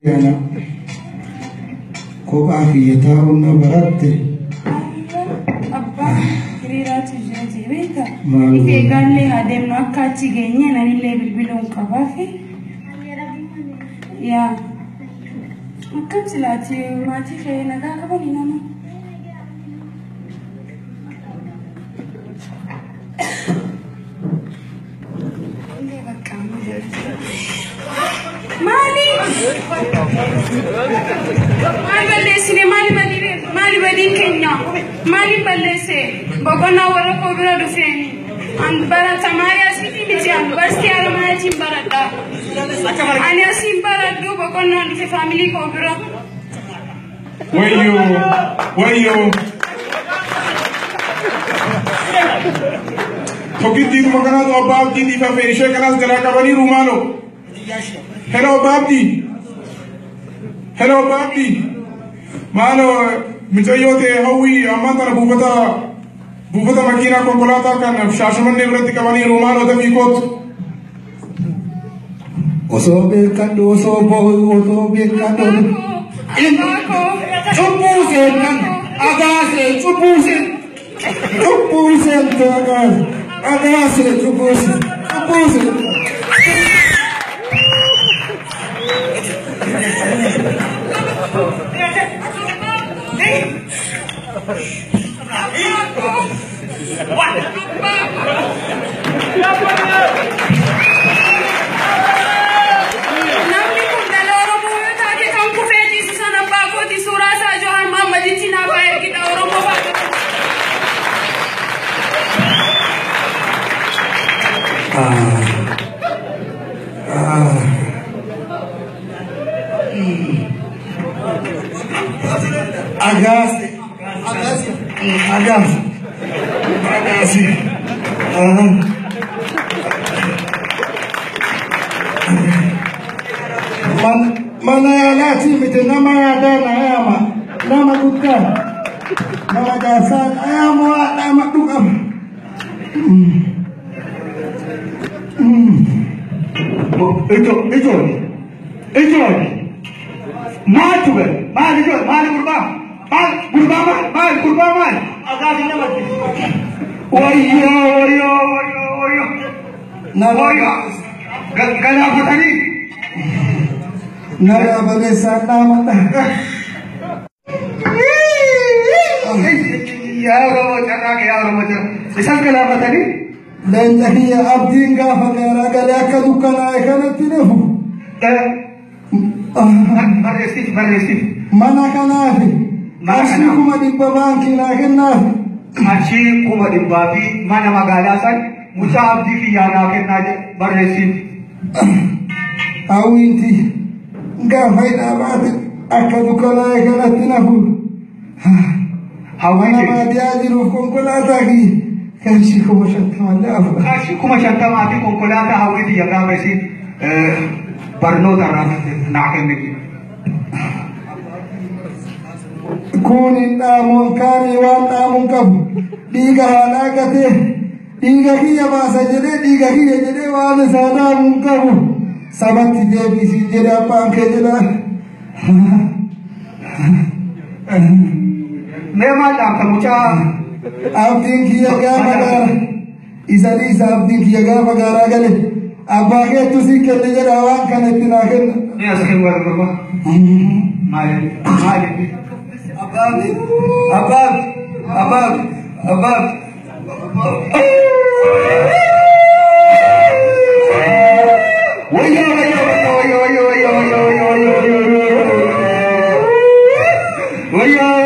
أنا كوبا في يتاون برات أبا كريرات جاتي بيتا إذا قال لي هذا ما كاتي جيني أنا اللي بالبلون كبافي يا ما كنت لاتي ما تخيل نجا كبني نانا مالي بدين كنيا مالي بلسه بقولنا ورا كوبرا دفيني عند برا تماريا سيتي ميجان بس كيارا ما يجيب برا أنا سيم برا دو بقولنا في فاميلي كوبرا ويو Tokiti kumagana to babdi di fa ferishe kana zara kabani rumano. Hello babdi. Mano mijayote hawi amanta na bufata makina konkolata kan shashaman ne vrati kabani rumano da fikot. Oso bekando oso bekando. Chupusen kan agase chupusen tagas. Agase chupusen. Agase. Mana lati mite nama dana ayama nama duka nama jasan ayamu nama duka itu matu be mali kurba agasi nama oyo nama gana patani nara balesa nama ya romo isal kala patani dan hiya abdin ga fakara gala kadukana ekanatinehu baresti mana kanafi ashi kuma dibba banki na kennafi ashi kuma dibba fi mana magala san musa abdi fi yana kennaje baresti awinti ga faida baat akadukana ekanatinehu hawana ma diajiru konkolata ki kashi kuma shatta ma fi konkolata hawiti yaga besi barno taraf nakenni kuni namun kani wan namun kabu diga halakate diga kiya basa diga kiya jede wan sana namun kabu sabati devi si jede apa ke jeda nema tak kamuca abdin kiya ga magara isali abdin kiya ga magara gale abba ke tusi ke jeda wan kan itinaken ya sakin war baba mali abab Waya